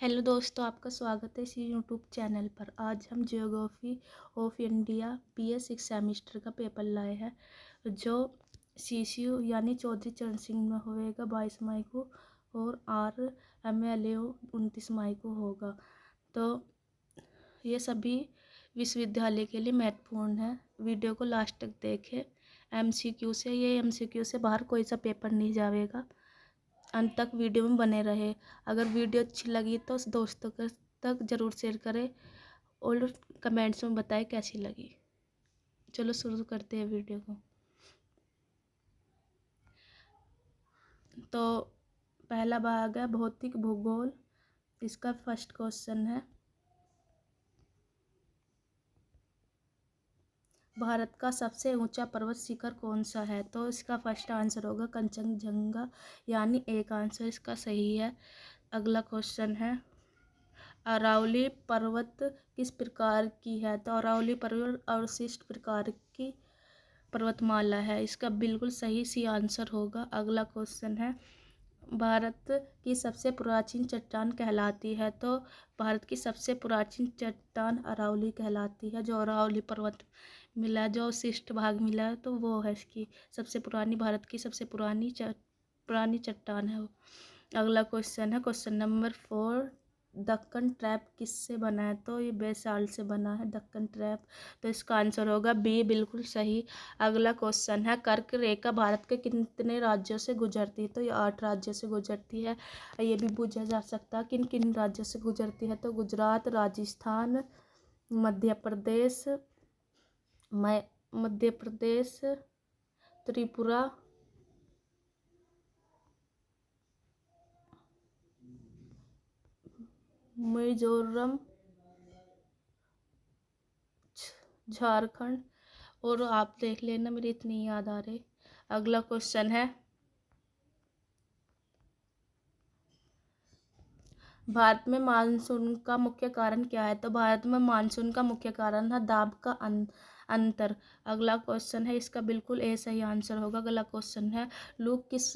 Hello दोस्तों, आपका स्वागत है इस यूट्यूब चैनल पर। आज हम geography of India BA 6 semester का पेपर लाए हैं जो CCU यानी चौधरी चरण सिंह में होएगा 22 मई को और RMLAO 29 मई को होगा। तो ये सभी विश्वविद्यालय के लिए महत्वपूर्ण है। वीडियो को लास्ट तक देखें। MCQ से बाहर कोई सा पेपर नहीं जाएगा। अंत तक वीडियो में बने रहे। अगर वीडियो अच्छी लगी तो दोस्तों तक ज़रूर शेयर करें और कमेंट्स में बताएं कैसी लगी। चलो शुरू करते हैं वीडियो को। तो पहला भाग है भौतिक भूगोल। इसका फर्स्ट क्वेश्चन है, भारत का सबसे ऊंचा पर्वत शिखर कौन सा है? तो इसका फर्स्ट आंसर होगा कंचनजंगा, यानी एक आंसर इसका सही है। अगला क्वेश्चन है, अरावली पर्वत किस प्रकार की है? तो अरावली पर्वत अवशिष्ट प्रकार की पर्वतमाला है। इसका बिल्कुल सही सी आंसर होगा। अगला क्वेश्चन है, भारत की सबसे प्राचीन चट्टान कहलाती है? तो भारत की सबसे प्राचीन चट्टान अरावली कहलाती है। जो अरावली पर्वत मिला, जो अवशिष्ट भाग मिला है, तो वो है इसकी सबसे पुरानी, भारत की सबसे पुरानी चट्टान है वो। अगला क्वेश्चन है क्वेश्चन नंबर 4, दक्कन ट्रैप किससे बना है? तो ये बेसाल्ट से बना है दक्कन ट्रैप। तो इसका आंसर होगा बी, बिल्कुल सही। अगला क्वेश्चन है, कर्क रेखा भारत के कितने राज्यों से गुजरती है? तो ये 8 राज्यों से गुजरती है। ये भी पूछा जा सकता है किन किन राज्यों से गुजरती है? तो गुजरात, राजस्थान, मध्य प्रदेश, त्रिपुरा, मिजोरम, झारखंड, और आप देख लेना, मेरी इतनी याद आ रही। अगला क्वेश्चन है, भारत में मानसून का मुख्य कारण क्या है? तो भारत में मानसून का मुख्य कारण है दाब का अंतर। अगला क्वेश्चन है, इसका बिल्कुल ए सही आंसर होगा। अगला क्वेश्चन है, लू किस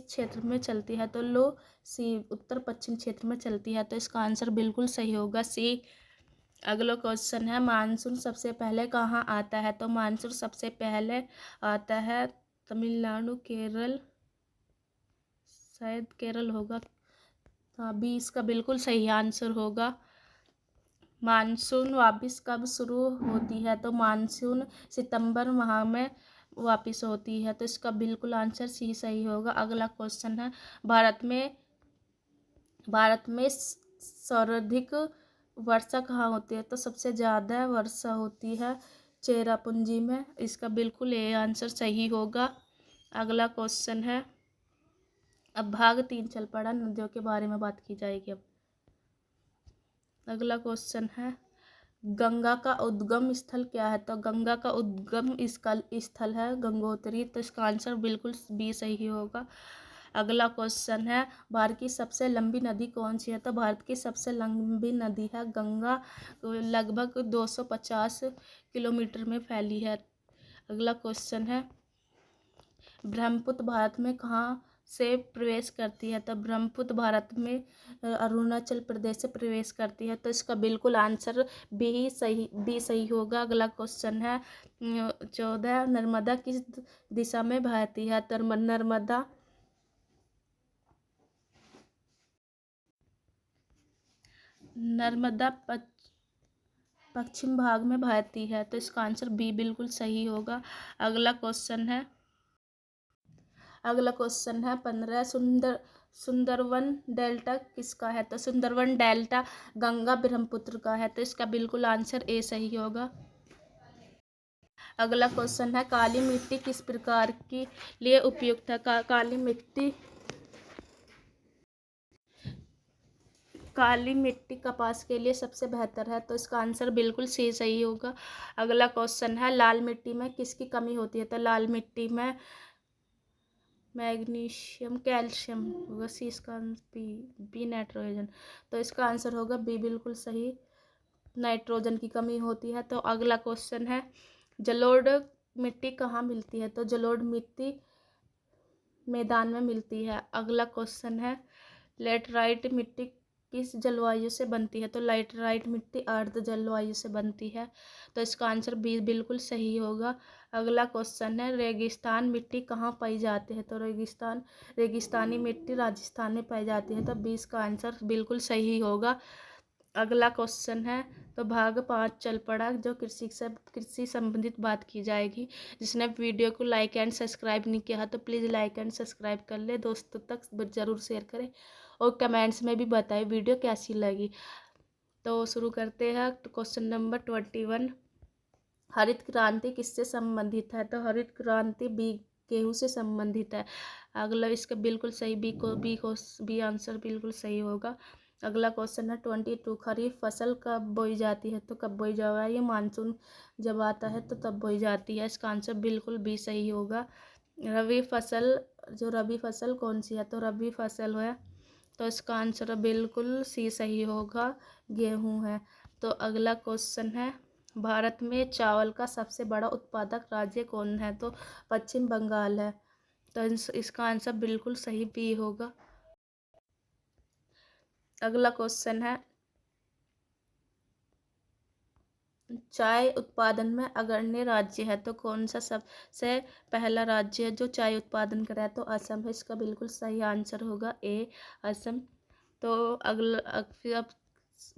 क्षेत्र में चलती है? तो लू सी उत्तर पश्चिम क्षेत्र में चलती है। तो इसका आंसर बिल्कुल सही होगा, सी। अगला क्वेश्चन है, मानसून सबसे पहले कहाँ आता है? तो मानसून सबसे पहले आता है तमिलनाडु, केरल, शायद केरल होगा। हाँ, बी इसका बिल्कुल सही आंसर होगा। मानसून वापस कब शुरू होती है? तो मानसून सितंबर माह में वापस होती है। तो इसका बिल्कुल आंसर सी सही होगा। अगला क्वेश्चन है, भारत में सर्वाधिक वर्षा कहाँ होती है? तो सबसे ज़्यादा वर्षा होती है चेरापूंजी में। इसका बिल्कुल ये आंसर सही होगा। अगला क्वेश्चन है, अब भाग 3 चल पड़ा, नदियों के बारे में बात की जाएगी। अब अगला क्वेश्चन है, गंगा का उद्गम स्थल क्या है? तो गंगा का उद्गम स्थल है गंगोत्री। तो इसका आंसर बिल्कुल बी सही होगा। अगला क्वेश्चन है, भारत की सबसे लंबी नदी कौन सी है? तो भारत की सबसे लंबी नदी है गंगा, लगभग 250 किलोमीटर में फैली है। अगला क्वेश्चन है, ब्रह्मपुत्र भारत में कहाँ से प्रवेश करती है? तो ब्रह्मपुत्र भारत में अरुणाचल प्रदेश से प्रवेश करती है। तो इसका बिल्कुल आंसर बी सही होगा। अगला क्वेश्चन है 14, नर्मदा किस दिशा में बहती है? तो नर्मदा पश्चिम भाग में बहती है। तो इसका आंसर बी बिल्कुल सही होगा। अगला क्वेश्चन है 15, सुंदरवन डेल्टा किसका है? तो सुंदरवन डेल्टा गंगा ब्रह्मपुत्र का है। तो इसका बिल्कुल आंसर ए सही होगा। अगला क्वेश्चन है, काली मिट्टी किस प्रकार के लिए उपयुक्त है? काली मिट्टी कपास के लिए सबसे बेहतर है। तो इसका आंसर बिल्कुल सी सही होगा। अगला क्वेश्चन है, लाल मिट्टी में किसकी कमी होती है? तो लाल मिट्टी में मैग्नीशियम, कैल्शियम होगा। सी इसका बी नाइट्रोजन। तो इसका आंसर होगा बी बिल्कुल सही, नाइट्रोजन की कमी होती है। तो अगला क्वेश्चन है, जलोढ़ मिट्टी कहाँ मिलती है? तो जलोढ़ मिट्टी मैदान में मिलती है। अगला क्वेश्चन है, लेटराइट मिट्टी किस जलवायु से बनती है? तो लेटराइट मिट्टी आर्द्र जलवायु से बनती है, तो इसका आंसर बी बिल्कुल सही होगा। अगला क्वेश्चन है, रेगिस्तान मिट्टी कहाँ पाई जाती है? तो रेगिस्तानी मिट्टी राजस्थान में पाई जाती है, तो बी इसका आंसर बिल्कुल सही होगा। अगला क्वेश्चन है, तो भाग 5 चल पड़ा, जो कृषि संबंधित बात की जाएगी। जिसने वीडियो को लाइक एंड सब्सक्राइब नहीं किया तो प्लीज़ लाइक एंड सब्सक्राइब कर ले, दोस्तों तक ज़रूर शेयर करें और कमेंट्स में भी बताएं वीडियो कैसी लगी। तो शुरू करते हैं क्वेश्चन नंबर 21। हरित क्रांति किससे संबंधित है? तो हरित क्रांति गेहूं से संबंधित है। अगला इसका बिल्कुल सही बी आंसर बिल्कुल सही होगा। अगला क्वेश्चन है 22। खरीफ फसल कब बोई जाती है? तो कब बोई जाएगा? ये मानसून जब आता है तो तब बोई जाती है, इसका आंसर बिल्कुल बी सही होगा। रबी फसल कौन सी है? तो रबी फसल है, तो इसका आंसर बिल्कुल सी सही होगा, गेहूं है। तो अगला क्वेश्चन है, भारत में चावल का सबसे बड़ा उत्पादक राज्य कौन है? तो पश्चिम बंगाल है, तो इसका आंसर बिल्कुल सही बी होगा। अगला क्वेश्चन है, चाय उत्पादन में अग्रणी राज्य है, तो कौन सा सबसे पहला राज्य है जो चाय उत्पादन कर रहा है? तो असम है, इसका बिल्कुल सही आंसर होगा ए असम। तो अगला फिर अब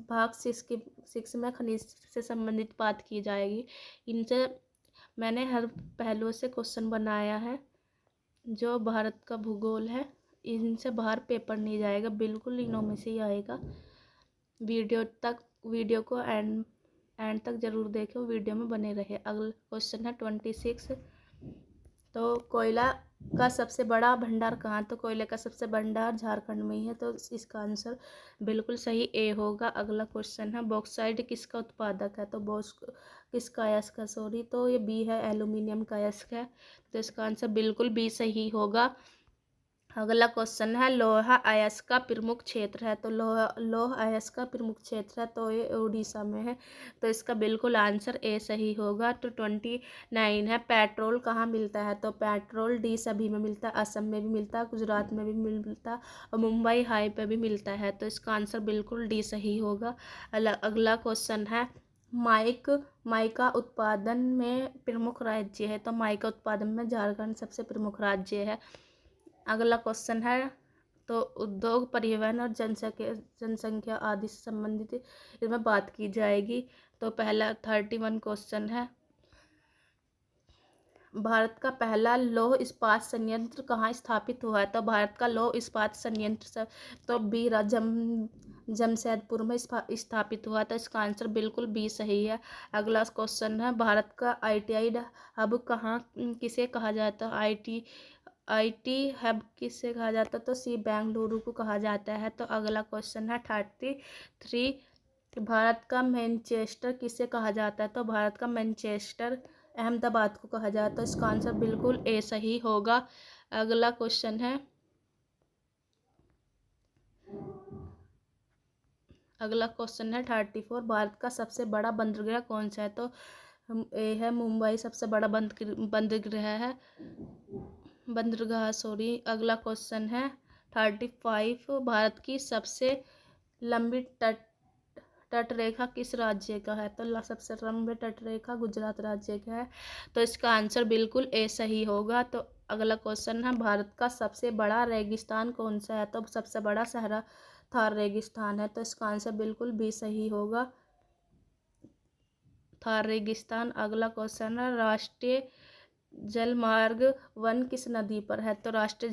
भाग 6 में खनिज से संबंधित बात की जाएगी। इनसे मैंने हर पहलुओं से क्वेश्चन बनाया है। जो भारत का भूगोल है, इनसे बाहर पेपर नहीं जाएगा, बिल्कुल इनों में से ही आएगा। वीडियो को एंड तक जरूर देखें, वीडियो में बने रहे। अगला क्वेश्चन है 26। तो कोयला का सबसे बड़ा भंडार कहाँ? तो कोयले का सबसे भंडार झारखंड में ही है, तो इसका आंसर बिल्कुल सही ए होगा। अगला क्वेश्चन है, बॉक्साइट किसका उत्पादक है? तो किसका अयस्क है? सॉरी, तो ये बी है, एल्यूमिनियम का अयस्क है, तो इसका आंसर बिल्कुल बी सही होगा। अगला क्वेश्चन है, लोहा अयस्क का प्रमुख क्षेत्र है? तो लोह अयस्क का प्रमुख क्षेत्र है, तो ये उड़ीसा में है, तो इसका बिल्कुल आंसर ए सही होगा। तो 29 है, पेट्रोल कहाँ मिलता है? तो पेट्रोल डी सभी में मिलता है, असम में भी मिलता है, गुजरात में भी मिलता है और मुंबई हाई पे भी मिलता है, तो इसका आंसर बिल्कुल डी सही होगा। अगला क्वेश्चन है, माइका उत्पादन में प्रमुख राज्य है? तो माइका उत्पादन में झारखंड सबसे प्रमुख राज्य है। अगला क्वेश्चन है, तो उद्योग, परिवहन और जनसंख्या आदि से संबंधित इसमें बात की जाएगी। तो पहला 31 क्वेश्चन है, भारत का पहला लौह इस्पात संयंत्र कहाँ स्थापित हुआ है? तो भारत का लौह इस्पात संयंत्र तो बी जमशेदपुर में स्थापित हुआ, तो इसका आंसर बिल्कुल बी सही है। अगला क्वेश्चन है, भारत का ITI हब किसे कहा जाता है? IT हब किसे कहा जाता है? तो सी बेंगलुरु को कहा जाता है। तो अगला क्वेश्चन है 33, भारत का मैनचेस्टर किसे कहा जाता है? तो भारत का मैनचेस्टर अहमदाबाद को कहा जाता है, इसका आंसर बिल्कुल ए सही होगा। अगला क्वेश्चन है, अगला क्वेश्चन है 34, भारत का सबसे बड़ा बंदरगाह कौन सा है? तो ए है मुंबई सबसे बड़ा बंदरगाह है, अगला क्वेश्चन है 35, भारत की सबसे लंबी तटरेखा किस राज्य का है? तो सबसे लंबी तटरेखा गुजरात राज्य का है, तो इसका आंसर बिल्कुल ए सही होगा। तो अगला क्वेश्चन है, भारत का सबसे बड़ा रेगिस्तान कौन सा है? तो सबसे बड़ा सहरा थार रेगिस्तान है, तो इसका आंसर बिल्कुल भी सही होगा, थार रेगिस्तान। अगला क्वेश्चन है, राष्ट्रीय जलमार्ग वन किस नदी पर है? तो राष्ट्रीय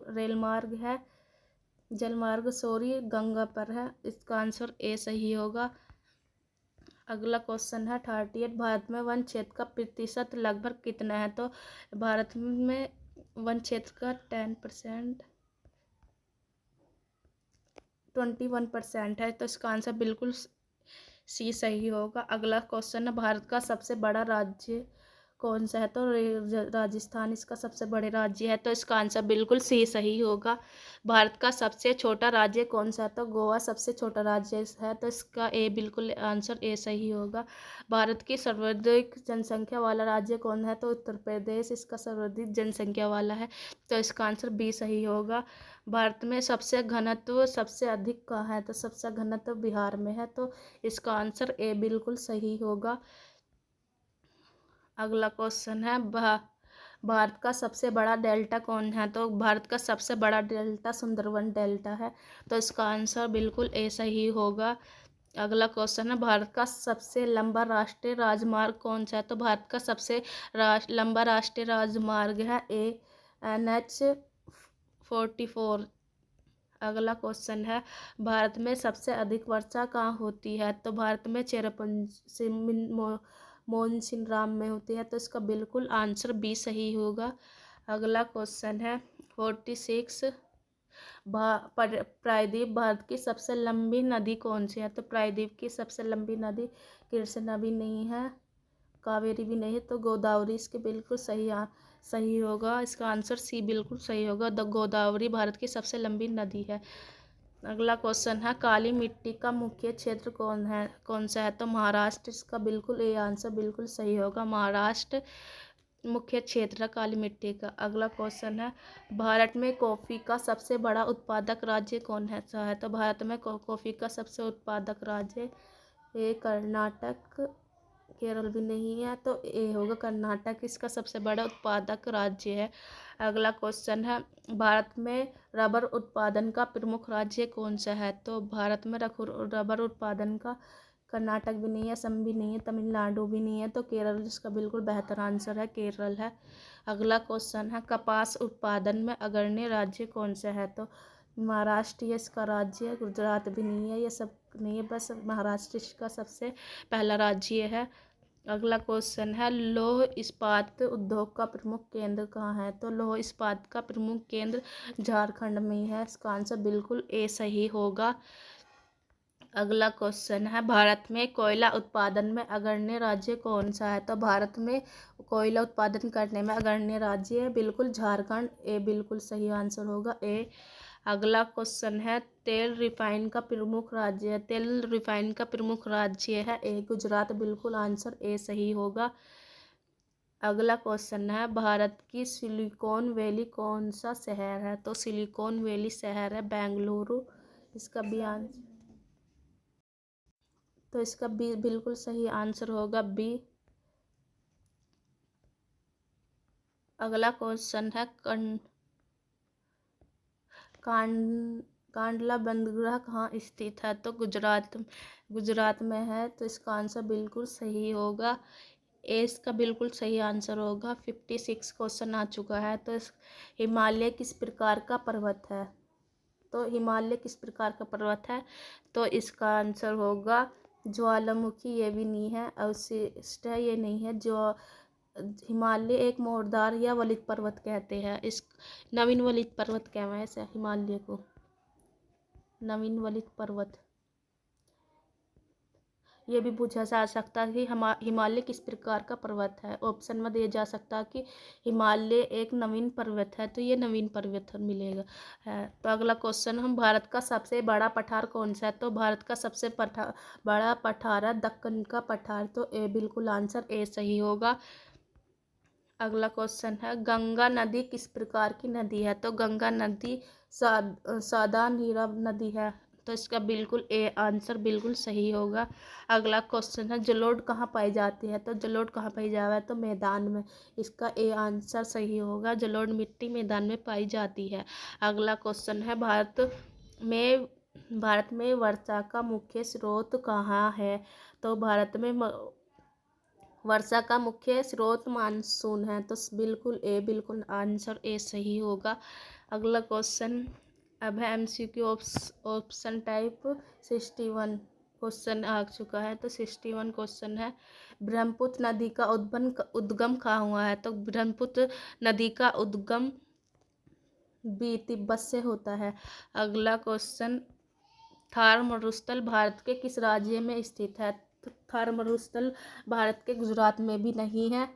रेलमार्ग है, गंगा पर है, इसका आंसर ए सही होगा। अगला क्वेश्चन है 38, भारत में वन क्षेत्र का प्रतिशत लगभग कितना है? तो भारत में वन क्षेत्र का 21% है, तो इसका आंसर बिल्कुल सी सही होगा। अगला क्वेश्चन है, भारत का सबसे बड़ा राज्य कौन सा है, तो राजस्थान इसका सबसे बड़े राज्य है, तो इसका आंसर बिल्कुल सी सही होगा। भारत का सबसे छोटा राज्य कौन सा है, तो गोवा सबसे छोटा राज्य है, तो इसका ए बिल्कुल आंसर ए सही होगा। भारत की सर्वाधिक जनसंख्या वाला राज्य कौन है, तो उत्तर प्रदेश इसका सर्वाधिक जनसंख्या वाला है, तो इसका आंसर बी सही होगा। भारत में सबसे घनत्व सबसे अधिक कहाँ है, तो सबसे घनत्व बिहार में है, तो इसका आंसर ए बिल्कुल सही होगा। अगला क्वेश्चन है भारत का सबसे बड़ा डेल्टा कौन है, तो भारत का सबसे बड़ा डेल्टा सुंदरवन डेल्टा है, तो इसका आंसर बिल्कुल ए सही होगा। अगला क्वेश्चन है भारत का सबसे लंबा राष्ट्रीय राजमार्ग कौन सा है, तो भारत का सबसे लंबा राष्ट्रीय राजमार्ग है NH 44। अगला क्वेश्चन है भारत में सबसे अधिक वर्षा कहाँ होती है, तो भारत में चेरापूंजी मोनसिनराम में होती है, तो इसका बिल्कुल आंसर बी सही होगा। अगला क्वेश्चन है 46 प्रायद्वीप भारत की सबसे लंबी नदी कौन सी है, तो प्रायद्वीप की सबसे लंबी नदी कृष्णा भी नहीं है, कावेरी भी नहीं है, तो गोदावरी इसके बिल्कुल सही होगा। इसका आंसर सी बिल्कुल सही होगा, द गोदावरी भारत की सबसे लंबी नदी है। अगला क्वेश्चन है काली मिट्टी का मुख्य क्षेत्र कौन सा है, तो महाराष्ट्र इसका बिल्कुल ए आंसर बिल्कुल सही होगा। महाराष्ट्र मुख्य क्षेत्र है काली मिट्टी का। अगला क्वेश्चन है भारत में कॉफ़ी का सबसे बड़ा उत्पादक राज्य कौन है सा है, तो भारत में कॉफ़ी का सबसे उत्पादक राज्य ए कर्नाटक, केरल भी नहीं है, तो ए होगा कर्नाटक इसका सबसे बड़ा उत्पादक राज्य है। अगला क्वेश्चन है भारत में रबर उत्पादन का प्रमुख राज्य कौन सा है, तो भारत में रबर उत्पादन का कर्नाटक भी नहीं है, असम भी नहीं है, तमिलनाडु भी नहीं है, तो केरल इसका बिल्कुल बेहतर आंसर है, केरल है। अगला क्वेश्चन है कपास उत्पादन में अग्रणी राज्य कौन सा है, तो महाराष्ट्र ये इसका राज्य है, गुजरात भी नहीं है, ये सब नहीं है, बस महाराष्ट्र इसका सबसे पहला राज्य है। अगला क्वेश्चन है लौह इस्पात उद्योग का प्रमुख केंद्र कहाँ है, तो लौह इस्पात का प्रमुख केंद्र झारखंड में है, इसका आंसर बिल्कुल ए सही होगा। अगला क्वेश्चन है भारत में कोयला उत्पादन में अग्रणी राज्य कौन सा है, तो भारत में कोयला उत्पादन करने में अग्रणी राज्य है बिल्कुल झारखंड, ए बिल्कुल सही आंसर होगा ए। अगला क्वेश्चन है तेल रिफाइन का प्रमुख राज्य है, तेल रिफाइन का प्रमुख राज्य है ए गुजरात, बिल्कुल आंसर ए सही होगा। अगला क्वेश्चन है भारत की सिलिकॉन वैली कौन सा शहर है, तो सिलिकॉन वैली शहर है बेंगलुरु, इसका भी आंसर, तो इसका बी बिल्कुल सही आंसर होगा बी। अगला क्वेश्चन है कांडला बंदरगाह कहाँ स्थित है, तो गुजरात में है, तो इसका आंसर बिल्कुल सही होगा ए, इसका बिल्कुल सही आंसर होगा। 56 क्वेश्चन आ चुका है, तो हिमालय किस प्रकार का पर्वत है, तो हिमालय किस प्रकार का पर्वत है, तो इसका आंसर होगा ज्वालामुखी, ये भी नहीं है, अवशिष्ट है, ये नहीं है, जो हिमालय एक मोरदार या वलित पर्वत कहते हैं, इस नवीन वलित पर्वत कहते हैं ऐसे हिमालय को, नवीन वलित पर्वत। ये भी पूछा जा सकता है कि हिमालय किस प्रकार का पर्वत है, ऑप्शन में दिया जा सकता है कि हिमालय एक नवीन पर्वत है, तो ये नवीन पर्वत मिलेगा है। तो अगला क्वेश्चन हम भारत का सबसे बड़ा पठार कौन सा है, तो भारत का सबसे बड़ा पठार है दक्कन का पठार, तो ए बिल्कुल आंसर ए सही होगा। अगला क्वेश्चन है गंगा नदी किस प्रकार की नदी है, तो गंगा नदी सादा नीरा नदी है, तो इसका बिल्कुल ए आंसर बिल्कुल सही होगा। अगला क्वेश्चन है जलोढ़ कहाँ पाई जाती है, तो जलोढ़ कहाँ पाई जाती है, तो मैदान में, इसका ए आंसर सही होगा, जलोढ़ मिट्टी मैदान में पाई जाती है। अगला क्वेश्चन है भारत में वर्षा का मुख्य स्रोत कहाँ है, तो भारत में वर्षा का मुख्य स्रोत मानसून है, तो बिल्कुल आंसर ए सही होगा। अगला क्वेश्चन अब है MCQ ऑप्शन टाइप 61 क्वेश्चन आ चुका है, तो 61 क्वेश्चन है ब्रह्मपुत्र नदी का उद्गम कहाँ हुआ है, तो ब्रह्मपुत्र नदी का उद्गम भी तिब्बत से होता है। अगला क्वेश्चन थार मरुस्थल भारत के किस राज्य में स्थित है, तो थार मरुस्थल भारत के गुजरात में भी नहीं है,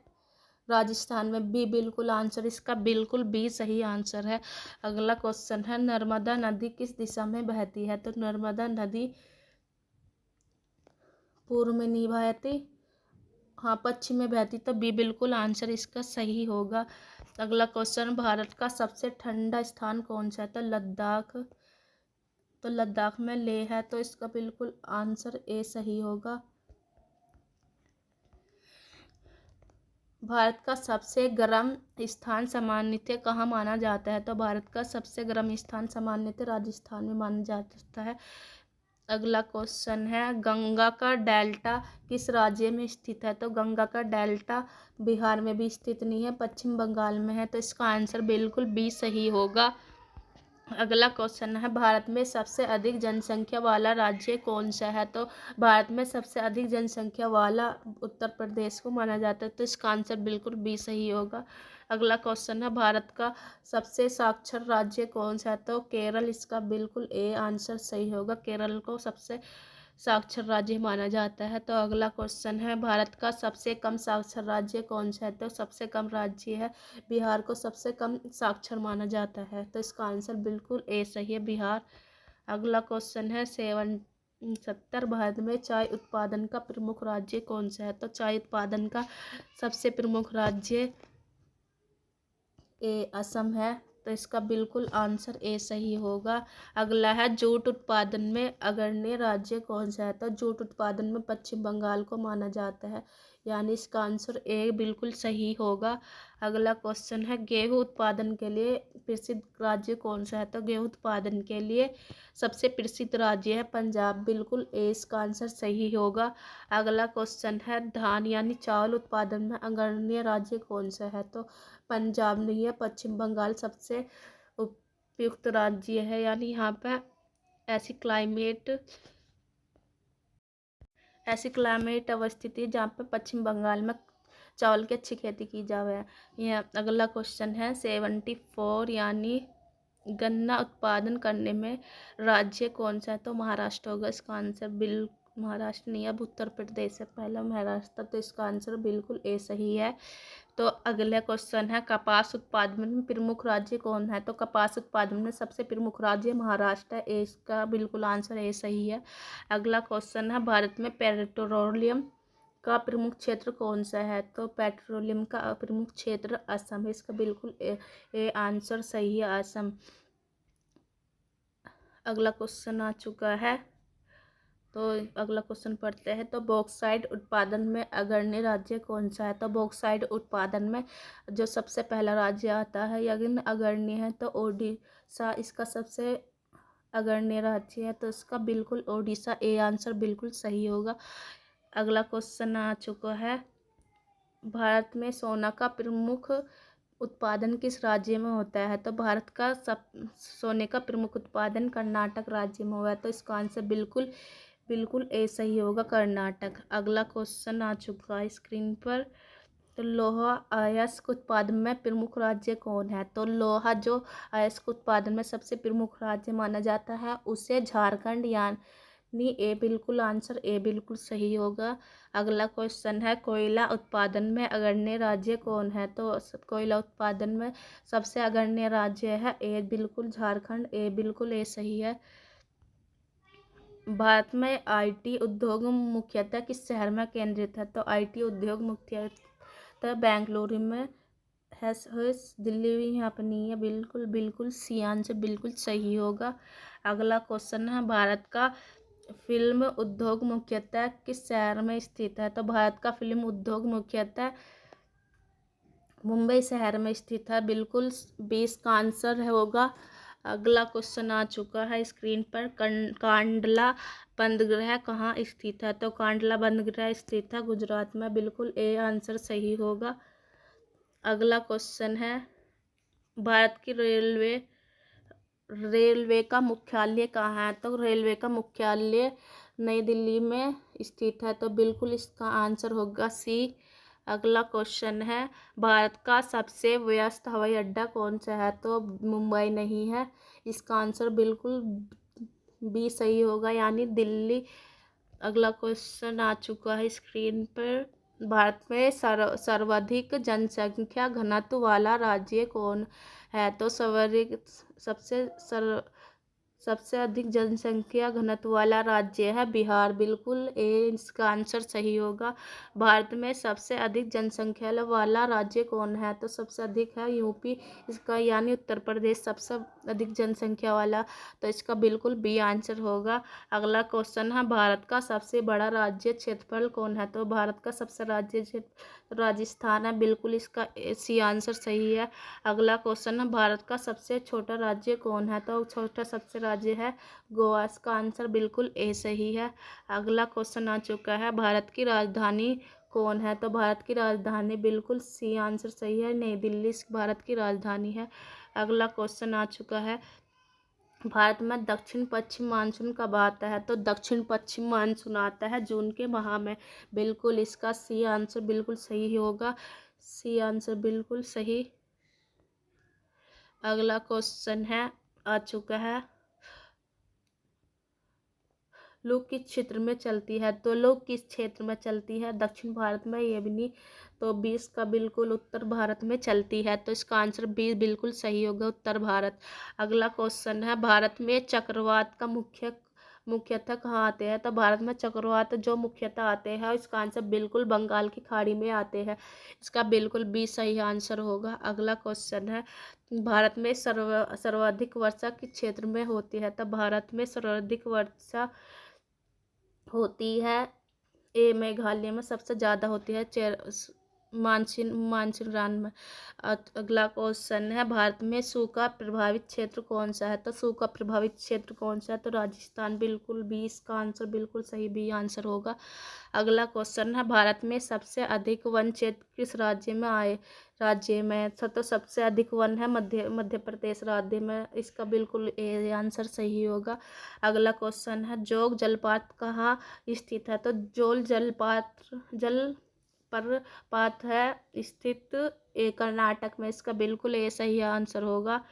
राजस्थान में, बी बिल्कुल आंसर, इसका बिल्कुल बी सही आंसर है। अगला क्वेश्चन है, नर्मदा नदी किस दिशा में बहती है? तो नर्मदा नदी पूर्व में नहीं बहती, हाँ पश्चिम में बहती, तो बी बिल्कुल आंसर इसका सही होगा। अगला क्वेश्चन, भारत का सबसे ठंडा स्थान कौन सा है? तो लद्दाख, तो लद्दाख में लेह है, तो इसका बिल्कुल आंसर ए सही होगा। भारत का सबसे गर्म स्थान सामान्यतः कहाँ माना जाता है? तो भारत का सबसे गर्म स्थान सामान्यतः राजस्थान में माना जाता है। अगला क्वेश्चन है, गंगा का डेल्टा किस राज्य में स्थित है? तो गंगा का डेल्टा बिहार में भी स्थित नहीं है, पश्चिम बंगाल में है, तो इसका आंसर बिल्कुल बी सही होगा। अगला क्वेश्चन है, भारत में सबसे अधिक जनसंख्या वाला राज्य कौन सा है? तो भारत में सबसे अधिक जनसंख्या वाला उत्तर प्रदेश को माना जाता है, तो इसका आंसर बिल्कुल बी सही होगा। अगला क्वेश्चन है, भारत का सबसे साक्षर राज्य कौन सा है? तो केरल, इसका बिल्कुल ए आंसर सही होगा, केरल को सबसे साक्षर राज्य माना जाता है। तो अगला क्वेश्चन है, भारत का सबसे कम साक्षर राज्य कौन सा है? तो सबसे कम राज्य है बिहार को सबसे कम साक्षर माना जाता है, तो इसका आंसर बिल्कुल ए सही है, बिहार। अगला क्वेश्चन है, 70 भारत में चाय उत्पादन का प्रमुख राज्य कौन सा है? तो चाय उत्पादन का सबसे प्रमुख राज्य ए असम है, तो इसका बिल्कुल आंसर ए सही होगा। अगला है, जूट उत्पादन में अग्रणी राज्य कौन सा है? तो जूट उत्पादन में पश्चिम बंगाल को माना जाता है, यानी इसका आंसर ए बिल्कुल सही होगा। अगला क्वेश्चन है, गेहूं उत्पादन के लिए प्रसिद्ध राज्य कौन सा है? तो गेहूं उत्पादन के लिए सबसे प्रसिद्ध राज्य है पंजाब, बिल्कुल ए इसका आंसर सही होगा। अगला क्वेश्चन है, धान यानी चावल उत्पादन में अग्रणी राज्य कौन सा है? तो पंजाब नहीं है, पश्चिम बंगाल सबसे उपयुक्त राज्य है, यानी यहाँ पे ऐसी क्लाइमेट अवस्थिति जहाँ पे पश्चिम बंगाल में चावल की अच्छी खेती की जावे। यह अगला क्वेश्चन है, 74 यानी गन्ना उत्पादन करने में राज्य कौन सा है? तो महाराष्ट्र होगा, इसका आंसर महाराष्ट्र नहीं, अब उत्तर प्रदेश है, पहला महाराष्ट्र, तो इसका आंसर बिल्कुल ए सही है। तो अगला क्वेश्चन है, कपास उत्पादन में प्रमुख राज्य कौन है? तो कपास उत्पादन में सबसे प्रमुख राज्य महाराष्ट्र है, ए इसका बिल्कुल आंसर ए सही है। अगला क्वेश्चन है, भारत में पेट्रोलियम का प्रमुख क्षेत्र कौन सा है? तो पेट्रोलियम का प्रमुख क्षेत्र असम है, इसका बिल्कुल ए आंसर सही है, असम। अगला क्वेश्चन आ चुका है, तो अगला क्वेश्चन पढ़ते हैं, तो बॉक्साइट उत्पादन में अग्रणी राज्य कौन सा है? तो बॉक्साइट उत्पादन में जो सबसे पहला राज्य आता है या अग्रणी है, तो ओडिशा इसका सबसे अग्रणी राज्य है, तो इसका बिल्कुल ओडिशा ए आंसर बिल्कुल सही होगा। अगला क्वेश्चन आ चुका है, भारत में सोना का प्रमुख उत्पादन किस राज्य में होता है? तो भारत का सोने का प्रमुख उत्पादन कर्नाटक राज्य में हुआ है, तो इसका आंसर बिल्कुल ए सही होगा, कर्नाटक। अगला क्वेश्चन आ चुका है स्क्रीन पर, तो लोहा अयस्क उत्पादन में प्रमुख राज्य कौन है? तो लोहा जो अयस्क उत्पादन में सबसे प्रमुख राज्य माना जाता है उसे झारखंड, यानी ए बिल्कुल आंसर ए बिल्कुल सही होगा। अगला क्वेश्चन है, कोयला उत्पादन में अग्रणी राज्य कौन है? तो कोयला उत्पादन में सबसे अग्रणी राज्य है ए बिल्कुल झारखंड, ए बिल्कुल ए सही है। भारत में आईटी उद्योग मुख्यतः किस शहर में केंद्रित है? तो आईटी उद्योग मुख्यतः बेंगलुरु में है, दिल्ली भी यहाँ पर नहीं है, बिल्कुल सी आंसर बिल्कुल सही होगा। अगला क्वेश्चन है, भारत का फिल्म उद्योग मुख्यतः किस शहर में स्थित है? तो भारत का फिल्म उद्योग मुख्यतः मुंबई शहर में स्थित है, बिल्कुल 20 का आंसर होगा। अगला क्वेश्चन आ चुका है स्क्रीन पर, कांडला बंदरगाह कहाँ स्थित है? तो कांडला बंदरगाह स्थित है गुजरात में, बिल्कुल ए आंसर सही होगा। अगला क्वेश्चन है, भारत की रेलवे का मुख्यालय कहाँ है? तो रेलवे का मुख्यालय नई दिल्ली में स्थित है, तो बिल्कुल इसका आंसर होगा सी। अगला क्वेश्चन है, भारत का सबसे व्यस्त हवाई अड्डा कौन सा है? तो मुंबई नहीं है, इसका आंसर बिल्कुल बी सही होगा, यानी दिल्ली। अगला क्वेश्चन आ चुका है स्क्रीन पर, भारत में सर्वाधिक जनसंख्या घनत्व वाला राज्य कौन है? तो सर्वाधिक सबसे सर्व सबसे अधिक जनसंख्या घनत्व वाला राज्य है बिहार। बिल्कुल इसका आंसर सही होगा। भारत में सबसे अधिक जनसंख्या वाला राज्य कौन है? तो सबसे अधिक है यूपी, इसका यानी उत्तर प्रदेश सबसे अधिक जनसंख्या वाला, तो इसका बिल्कुल बी आंसर होगा। अगला क्वेश्चन है, भारत का सबसे बड़ा राज्य क्षेत्रफल कौन है? तो भारत का सबसे राज्य क्षेत्र राजस्थान है। बिल्कुल इसका सी आंसर सही है। अगला क्वेश्चन है, भारत का सबसे छोटा राज्य कौन है? तो छोटा सबसे राज्य है गोवा, इसका आंसर बिल्कुल ए सही है। अगला क्वेश्चन आ चुका है, भारत की राजधानी कौन है? तो भारत की राजधानी बिल्कुल सी आंसर सही है, नई दिल्ली भारत की राजधानी है। अगला क्वेश्चन आ चुका है, भारत में दक्षिण पश्चिम मानसून कब आता है? तो दक्षिण पश्चिम मानसून आता है जून के माह में। बिल्कुल इसका सी आंसर बिल्कुल सही होगा, सी आंसर बिल्कुल सही। अगला क्वेश्चन है आ चुका है, लू किस क्षेत्र में चलती है? तो लू किस क्षेत्र में चलती है? दक्षिण भारत में, ये भी नहीं, तो 20 का बिल्कुल उत्तर भारत में चलती है, तो इसका आंसर 20 बिल्कुल सही होगा, उत्तर भारत। अगला क्वेश्चन है, भारत में चक्रवात का मुख्यतः कहाँ आते हैं? तो भारत में चक्रवात जो मुख्यतः आते हैं, इसका आंसर बिल्कुल बंगाल की खाड़ी में आते हैं, इसका बिल्कुल बी सही आंसर होगा। अगला क्वेश्चन है, भारत में सर्वाधिक वर्षा किस क्षेत्र में होती है? तो भारत में सर्वाधिक वर्षा होती है मेघालय में सबसे ज़्यादा होती है, मानसीन में। अगला क्वेश्चन है, भारत में सूखा प्रभावित क्षेत्र कौन सा है? तो सूखा प्रभावित क्षेत्र कौन सा है? तो राजस्थान, बिल्कुल बी इसका आंसर बिल्कुल सही बी आंसर होगा। अगला क्वेश्चन है, भारत में सबसे अधिक वन क्षेत्र किस राज्य में तो सबसे अधिक वन है मध्य प्रदेश राज्य में, इसका बिल्कुल ए आंसर सही होगा। अगला क्वेश्चन है, जोग जलप्रपात कहाँ स्थित है? तो जोग जलप्रपात है स्थित कर्नाटक में, इसका बिल्कुल ये सही आंसर होगा।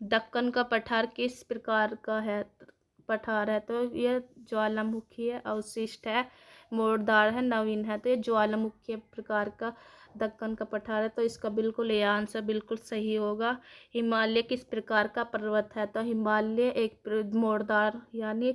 दक्कन का पठार किस प्रकार का है? पठार है, तो ये ज्वालामुखी है, अवशिष्ट है, मोड़दार है, नवीन है, तो ये ज्वालामुखी प्रकार का दक्कन का पठार है, तो इसका बिल्कुल ये आंसर बिल्कुल सही होगा। हिमालय किस प्रकार का पर्वत है? तो हिमालय एक मोड़दार यानी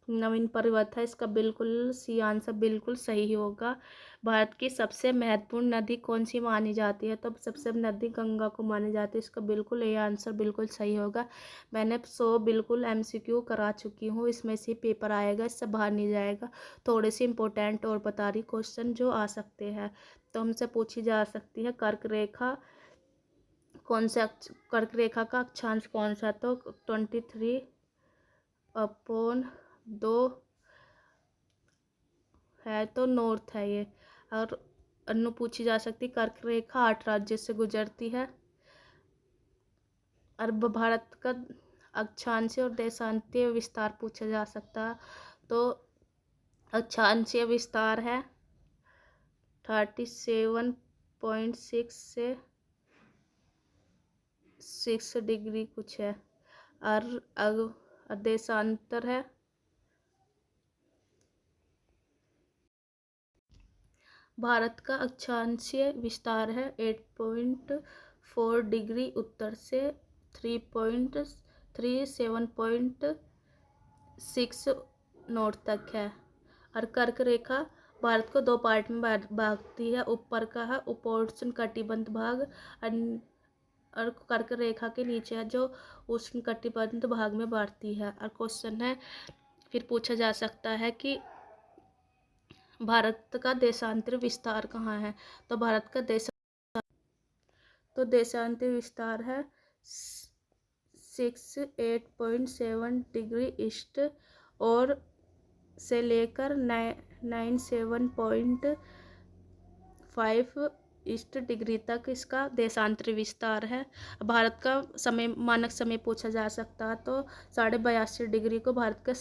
नवीन पर्वत है, इसका बिल्कुल सी आंसर बिल्कुल सही होगा। भारत की सबसे महत्वपूर्ण नदी कौन सी मानी जाती है? तो सबसे नदी गंगा को मानी जाती है, इसका बिल्कुल ये आंसर बिल्कुल सही होगा। मैंने 100 बिल्कुल MCQ करा चुकी हूँ, इसमें से पेपर आएगा, इससे बाहर नहीं जाएगा। थोड़े से इंपॉर्टेंट और बता रही क्वेश्चन जो आ सकते हैं, तो हमसे पूछी जा सकती है, कर्क रेखा कर्क रेखा का अक्षांश कौन सा? तो 23/2 है, तो नॉर्थ है ये। और अन्य पूछी जा सकती, कर्क रेखा 8 राज्यों से गुजरती है। अरब भारत का अक्षांशीय और देशांतीय विस्तार पूछा जा सकता, तो अक्षांशीय विस्तार है 37.6 से 6 डिग्री कुछ है, और देशांतर है भारत का अक्षांशीय विस्तार है 8.4 डिग्री उत्तर से 7.6 नॉर्थ तक है। और कर्क रेखा भारत को 2 पार्ट में बांटती है, ऊपर का है उपोष्ण कटिबंध भाग, और कर्क रेखा के नीचे है जो उष्ण कटिबंध भाग में बांटती है। और क्वेश्चन है, फिर पूछा जा सकता है कि भारत का देशांतर विस्तार कहाँ है? तो भारत का देशांतर विस्तार है 8.7 डिग्री ईस्ट और से लेकर 97.5 ईस्ट डिग्री तक इसका देशांतर विस्तार है। भारत का मानक समय पूछा जा सकता है, तो 82.5 डिग्री को भारत का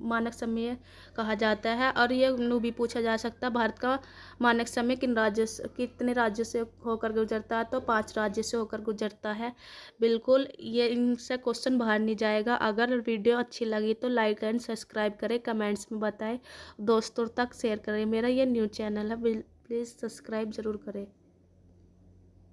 मानक समय कहा जाता है। और ये भी पूछा जा सकता है, भारत का मानक समय कितने राज्यों से होकर गुजरता है? तो 5 राज्यों से होकर गुजरता है। बिल्कुल ये इनसे क्वेश्चन बाहर नहीं जाएगा। अगर वीडियो अच्छी लगी तो लाइक एंड सब्सक्राइब करें, कमेंट्स में बताएं, दोस्तों तक शेयर करें। मेरा ये न्यू चैनल है, प्लीज़ सब्सक्राइब ज़रूर करें।